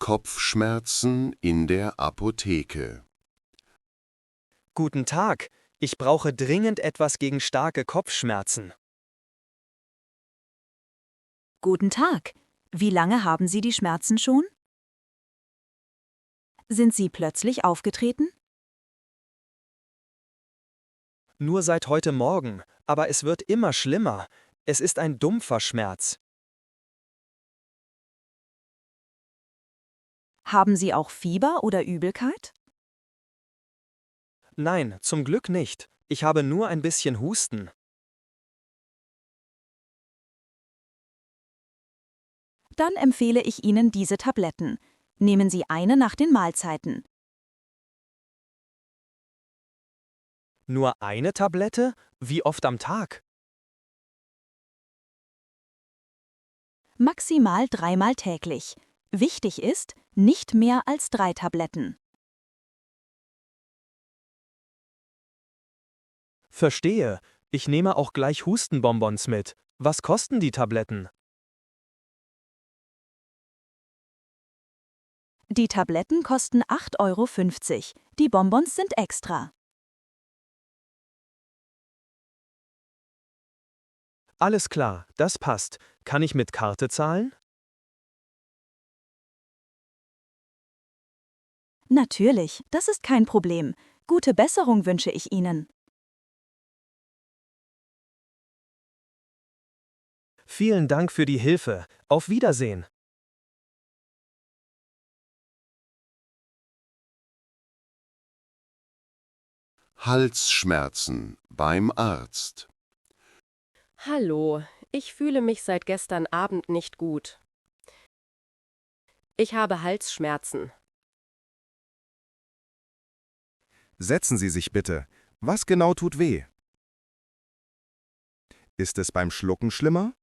Kopfschmerzen in der Apotheke. Guten Tag, ich brauche dringend etwas gegen starke Kopfschmerzen. Guten Tag. Wie lange haben Sie die Schmerzen schon? Sind sie plötzlich aufgetreten? Nur seit heute Morgen, aber es wird immer schlimmer. Es ist ein dumpfer Schmerz. Haben Sie auch Fieber oder Übelkeit? Nein, zum Glück nicht. Ich habe nur ein bisschen Husten. Dann empfehle ich Ihnen diese Tabletten. Nehmen Sie eine nach den Mahlzeiten. Nur eine Tablette? Wie oft am Tag? Maximal 3-mal täglich. Wichtig ist, nicht mehr als 3 Tabletten. Verstehe. Ich nehme auch gleich Hustenbonbons mit. Was kosten die Tabletten? Die Tabletten kosten 8,50 €. Die Bonbons sind extra. Alles klar, das passt. Kann ich mit Karte zahlen? Natürlich, das ist kein Problem. Gute Besserung wünsche ich Ihnen. Vielen Dank für die Hilfe. Auf Wiedersehen. Halsschmerzen beim Arzt. Hallo, ich fühle mich seit gestern Abend nicht gut. Ich habe Halsschmerzen. Setzen Sie sich bitte. Was genau tut weh? Ist es beim Schlucken schlimmer?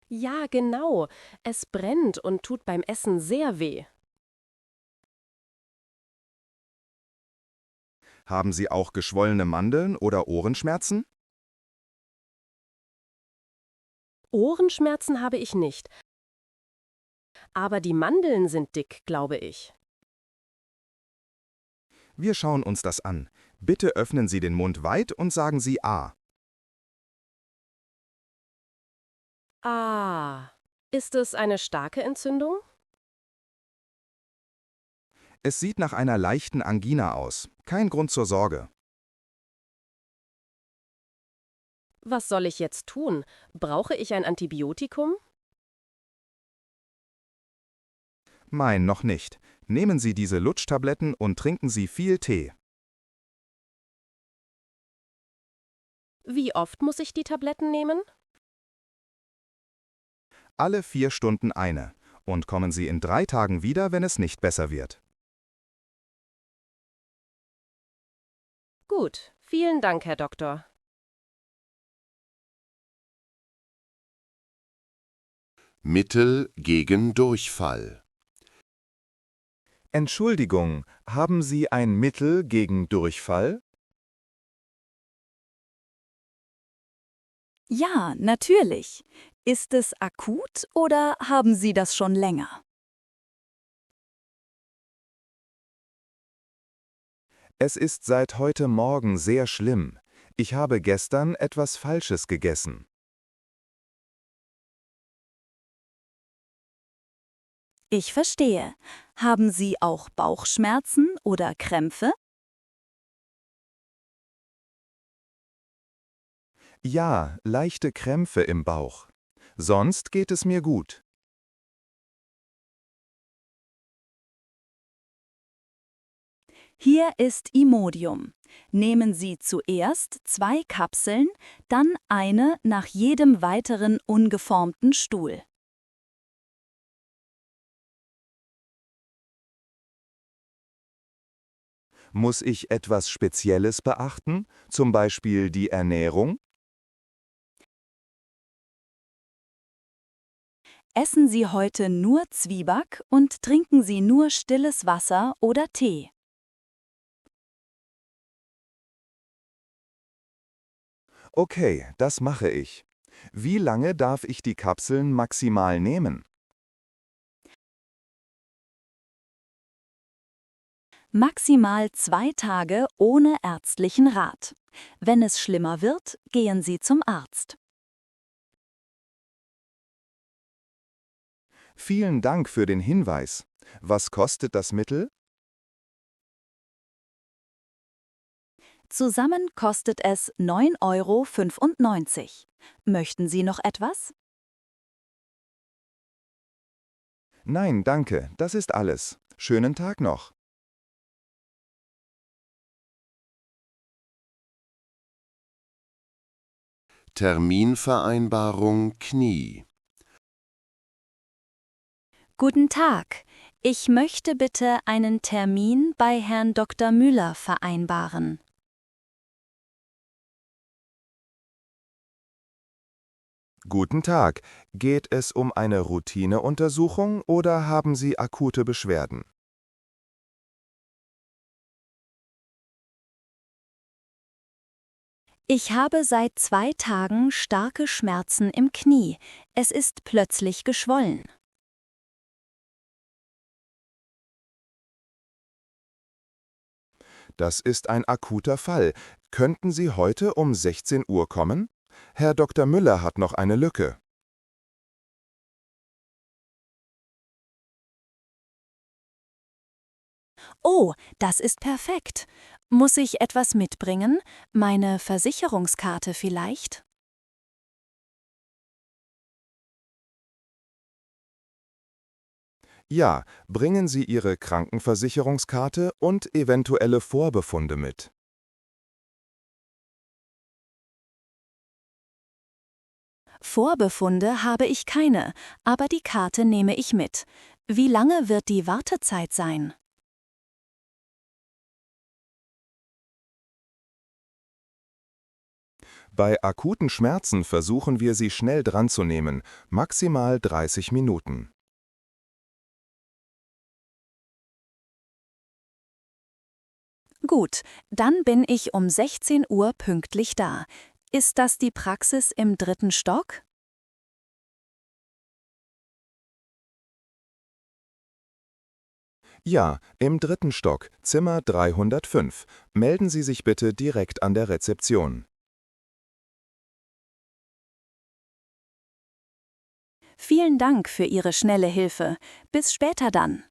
Ja, genau. Es brennt und tut beim Essen sehr weh. Haben Sie auch geschwollene Mandeln oder Ohrenschmerzen? Ohrenschmerzen habe ich nicht. Aber die Mandeln sind dick, glaube ich. Wir schauen uns das an. Bitte öffnen Sie den Mund weit und sagen Sie A. Ah, ist es eine starke Entzündung? Es sieht nach einer leichten Angina aus. Kein Grund zur Sorge. Was soll ich jetzt tun? Brauche ich ein Antibiotikum? Nein, noch nicht. Nehmen Sie diese Lutschtabletten und trinken Sie viel Tee. Wie oft muss ich die Tabletten nehmen? Alle 4 Stunden eine. Und kommen Sie in 3 Tagen wieder, wenn es nicht besser wird. Gut, vielen Dank, Herr Doktor. Mittel gegen Durchfall. Entschuldigung, haben Sie ein Mittel gegen Durchfall? Ja, natürlich. Ist es akut oder haben Sie das schon länger? Es ist seit heute Morgen sehr schlimm. Ich habe gestern etwas Falsches gegessen. Ich verstehe. Haben Sie auch Bauchschmerzen oder Krämpfe? Ja, leichte Krämpfe im Bauch. Sonst geht es mir gut. Hier ist Imodium. Nehmen Sie zuerst 2 Kapseln, dann eine nach jedem weiteren ungeformten Stuhl. Muss ich etwas Spezielles beachten, zum Beispiel die Ernährung? Essen Sie heute nur Zwieback und trinken Sie nur stilles Wasser oder Tee. Okay, das mache ich. Wie lange darf ich die Kapseln maximal nehmen? Maximal 2 Tage ohne ärztlichen Rat. Wenn es schlimmer wird, gehen Sie zum Arzt. Vielen Dank für den Hinweis. Was kostet das Mittel? Zusammen kostet es 9,95 €. Möchten Sie noch etwas? Nein, danke, das ist alles. Schönen Tag noch. Terminvereinbarung Knie. Guten Tag. Ich möchte bitte einen Termin bei Herrn Dr. Müller vereinbaren. Guten Tag. Geht es um eine Routineuntersuchung oder haben Sie akute Beschwerden? Ich habe seit 2 Tagen starke Schmerzen im Knie. Es ist plötzlich geschwollen. Das ist ein akuter Fall. Könnten Sie heute um 16 Uhr kommen? Herr Dr. Müller hat noch eine Lücke. Oh, das ist perfekt. Muss ich etwas mitbringen? Meine Versicherungskarte vielleicht? Ja, bringen Sie Ihre Krankenversicherungskarte und eventuelle Vorbefunde mit. Vorbefunde habe ich keine, aber die Karte nehme ich mit. Wie lange wird die Wartezeit sein? Bei akuten Schmerzen versuchen wir, sie schnell dranzunehmen, maximal 30 Minuten. Gut, dann bin ich um 16 Uhr pünktlich da. Ist das die Praxis im 3. Stock? Ja, im 3. Stock, Zimmer 305. Melden Sie sich bitte direkt an der Rezeption. Vielen Dank für Ihre schnelle Hilfe. Bis später dann.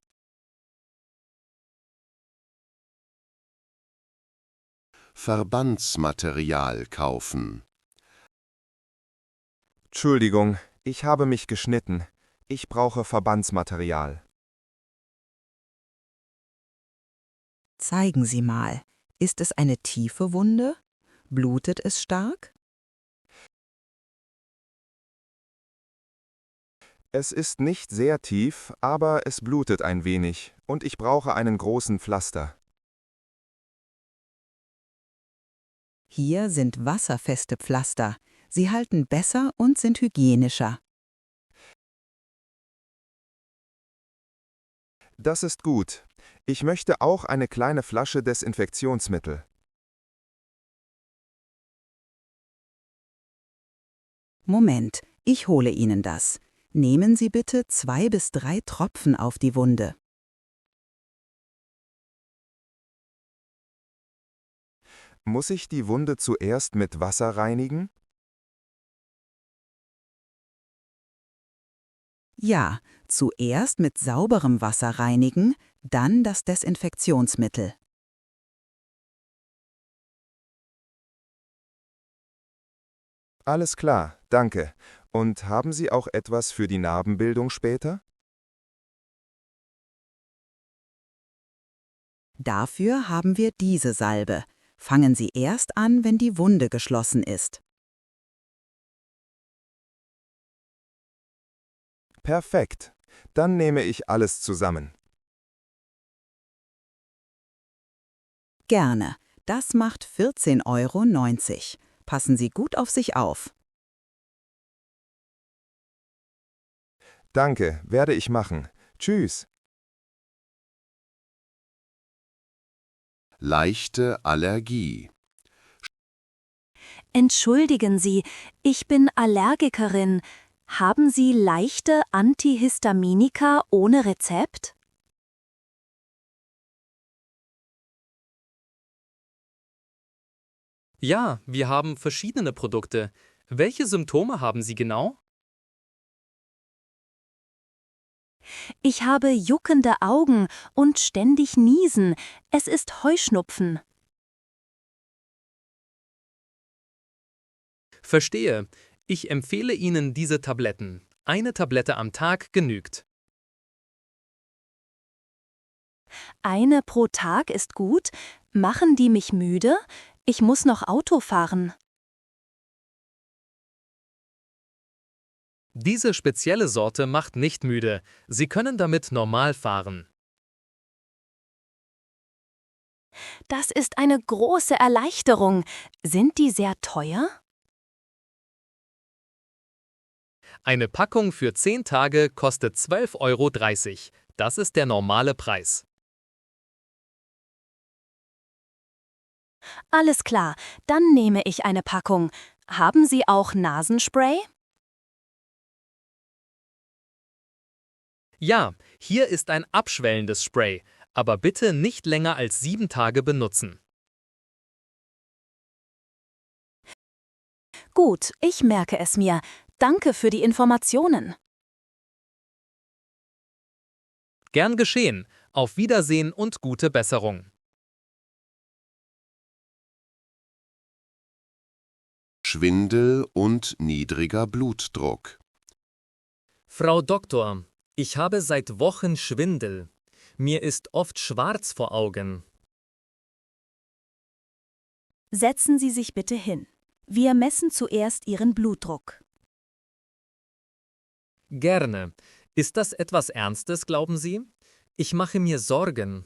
Verbandsmaterial kaufen. Entschuldigung, ich habe mich geschnitten. Ich brauche Verbandsmaterial. Zeigen Sie mal, ist es eine tiefe Wunde? Blutet es stark? Es ist nicht sehr tief, aber es blutet ein wenig und ich brauche einen großen Pflaster. Hier sind wasserfeste Pflaster. Sie halten besser und sind hygienischer. Das ist gut. Ich möchte auch eine kleine Flasche Desinfektionsmittel. Moment, ich hole Ihnen das. Nehmen Sie bitte 2 bis 3 Tropfen auf die Wunde. Muss ich die Wunde zuerst mit Wasser reinigen? Ja, zuerst mit sauberem Wasser reinigen, dann das Desinfektionsmittel. Alles klar, danke. Und haben Sie auch etwas für die Narbenbildung später? Dafür haben wir diese Salbe. Fangen Sie erst an, wenn die Wunde geschlossen ist. Perfekt. Dann nehme ich alles zusammen. Gerne. Das macht 14,90 €. Passen Sie gut auf sich auf. Danke, werde ich machen. Tschüss. Leichte Allergie. Entschuldigen Sie, ich bin Allergikerin. Haben Sie leichte Antihistaminika ohne Rezept? Ja, wir haben verschiedene Produkte. Welche Symptome haben Sie genau? Ich habe juckende Augen und ständig Niesen. Es ist Heuschnupfen. Verstehe. Ich empfehle Ihnen diese Tabletten. Eine Tablette am Tag genügt. Eine pro Tag ist gut. Machen die mich müde? Ich muss noch Auto fahren. Diese spezielle Sorte macht nicht müde. Sie können damit normal fahren. Das ist eine große Erleichterung. Sind die sehr teuer? Eine Packung für 10 Tage kostet 12,30 €. Das ist der normale Preis. Alles klar, dann nehme ich eine Packung. Haben Sie auch Nasenspray? Ja, hier ist ein abschwellendes Spray, aber bitte nicht länger als 7 Tage benutzen. Gut, ich merke es mir. Danke für die Informationen. Gern geschehen. Auf Wiedersehen und gute Besserung. Schwindel und niedriger Blutdruck. Frau Doktor, ich habe seit Wochen Schwindel. Mir ist oft schwarz vor Augen. Setzen Sie sich bitte hin. Wir messen zuerst Ihren Blutdruck. Gerne. Ist das etwas Ernstes, glauben Sie? Ich mache mir Sorgen.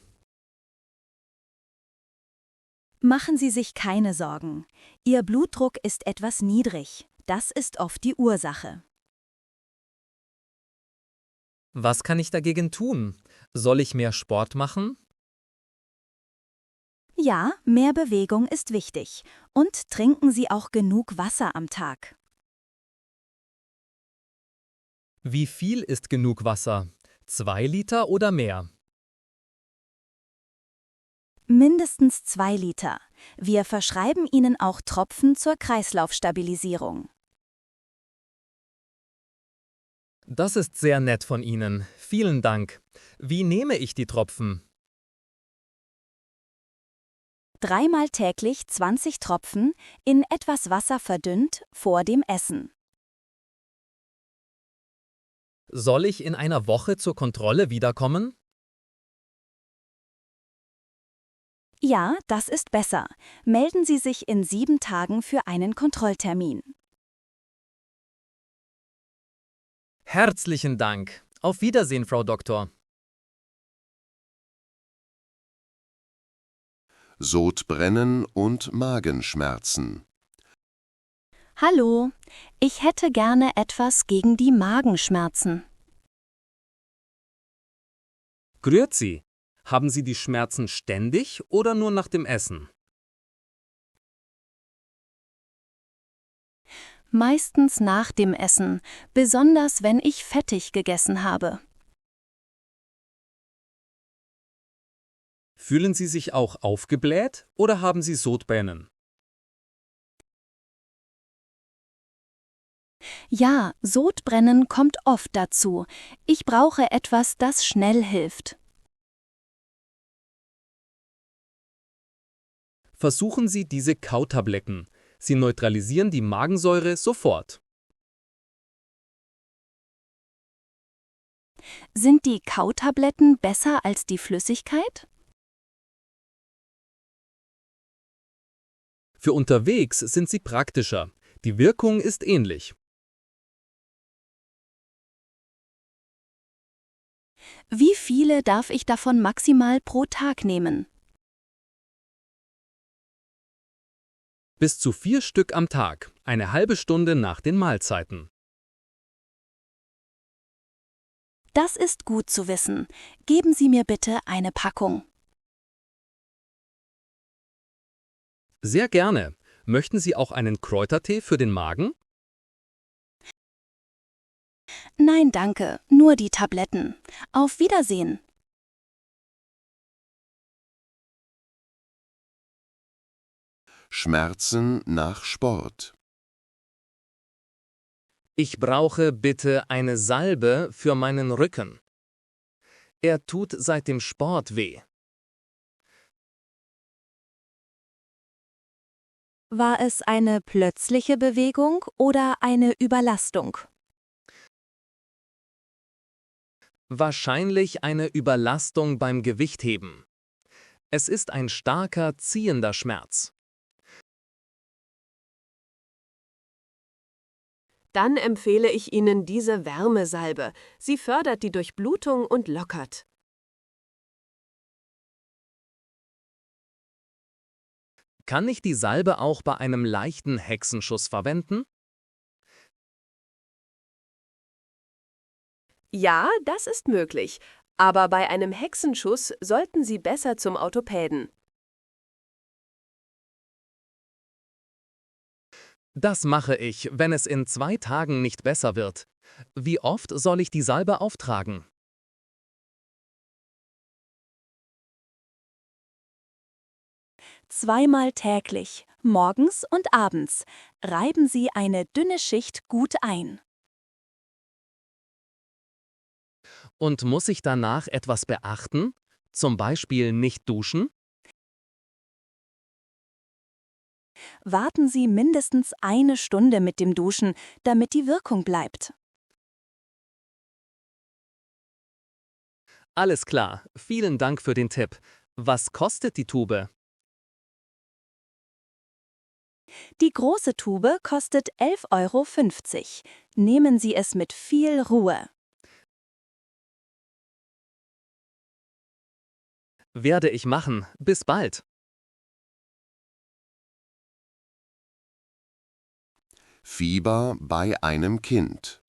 Machen Sie sich keine Sorgen. Ihr Blutdruck ist etwas niedrig. Das ist oft die Ursache. Was kann ich dagegen tun? Soll ich mehr Sport machen? Ja, mehr Bewegung ist wichtig. Und trinken Sie auch genug Wasser am Tag. Wie viel ist genug Wasser? 2 Liter oder mehr? Mindestens 2 Liter. Wir verschreiben Ihnen auch Tropfen zur Kreislaufstabilisierung. Das ist sehr nett von Ihnen. Vielen Dank. Wie nehme ich die Tropfen? 3-mal täglich 20 Tropfen, in etwas Wasser verdünnt, vor dem Essen. Soll ich in einer Woche zur Kontrolle wiederkommen? Ja, das ist besser. Melden Sie sich in 7 Tagen für einen Kontrolltermin. Herzlichen Dank. Auf Wiedersehen, Frau Doktor. Sodbrennen und Magenschmerzen. Hallo, ich hätte gerne etwas gegen die Magenschmerzen. Grüezi. Haben Sie die Schmerzen ständig oder nur nach dem Essen? Meistens nach dem Essen, besonders wenn ich fettig gegessen habe. Fühlen Sie sich auch aufgebläht oder haben Sie Sodbrennen? Ja, Sodbrennen kommt oft dazu. Ich brauche etwas, das schnell hilft. Versuchen Sie diese Kautabletten. Sie neutralisieren die Magensäure sofort. Sind die Kautabletten besser als die Flüssigkeit? Für unterwegs sind sie praktischer. Die Wirkung ist ähnlich. Wie viele darf ich davon maximal pro Tag nehmen? Bis zu 4 Stück am Tag, eine halbe Stunde nach den Mahlzeiten. Das ist gut zu wissen. Geben Sie mir bitte eine Packung. Sehr gerne. Möchten Sie auch einen Kräutertee für den Magen? Nein, danke, nur die Tabletten. Auf Wiedersehen. Schmerzen nach Sport. Ich brauche bitte eine Salbe für meinen Rücken. Er tut seit dem Sport weh. War es eine plötzliche Bewegung oder eine Überlastung? Wahrscheinlich eine Überlastung beim Gewichtheben. Es ist ein starker, ziehender Schmerz. Dann empfehle ich Ihnen diese Wärmesalbe. Sie fördert die Durchblutung und lockert. Kann ich die Salbe auch bei einem leichten Hexenschuss verwenden? Ja, das ist möglich. Aber bei einem Hexenschuss sollten Sie besser zum Orthopäden. Das mache ich, wenn es in 2 Tagen nicht besser wird. Wie oft soll ich die Salbe auftragen? Zweimal täglich, morgens und abends. Reiben Sie eine dünne Schicht gut ein. Und muss ich danach etwas beachten? Zum Beispiel nicht duschen? Warten Sie mindestens 1 Stunde mit dem Duschen, damit die Wirkung bleibt. Alles klar, vielen Dank für den Tipp. Was kostet die Tube? Die große Tube kostet 11,50 €. Nehmen Sie es mit viel Ruhe. Werde ich machen. Bis bald. Fieber bei einem Kind.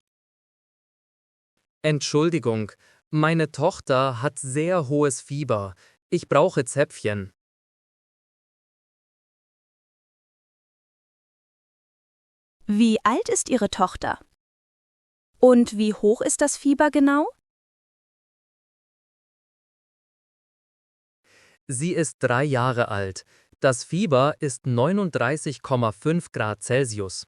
Entschuldigung, meine Tochter hat sehr hohes Fieber. Ich brauche Zäpfchen. Wie alt ist Ihre Tochter? Und wie hoch ist das Fieber genau? Sie ist 3 Jahre alt. Das Fieber ist 39,5 Grad Celsius.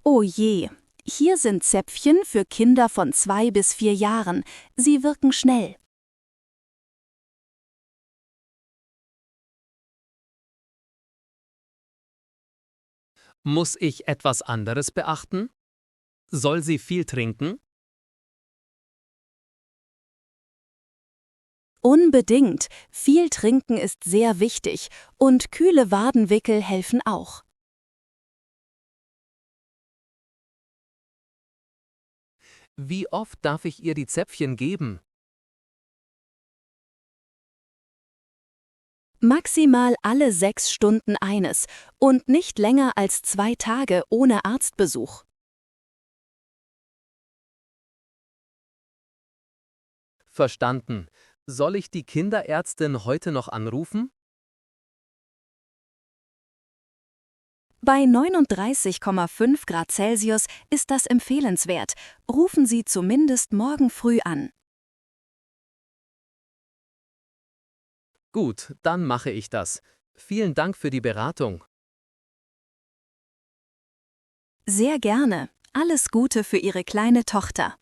Oh je, hier sind Zäpfchen für Kinder von 2 bis 4 Jahren. Sie wirken schnell. Muss ich etwas anderes beachten? Soll sie viel trinken? Unbedingt. Viel trinken ist sehr wichtig und kühle Wadenwickel helfen auch. Wie oft darf ich ihr die Zäpfchen geben? Maximal alle 6 Stunden eines und nicht länger als 2 Tage ohne Arztbesuch. Verstanden. Soll ich die Kinderärztin heute noch anrufen? Bei 39,5 Grad Celsius ist das empfehlenswert. Rufen Sie zumindest morgen früh an. Gut, dann mache ich das. Vielen Dank für die Beratung. Sehr gerne. Alles Gute für Ihre kleine Tochter.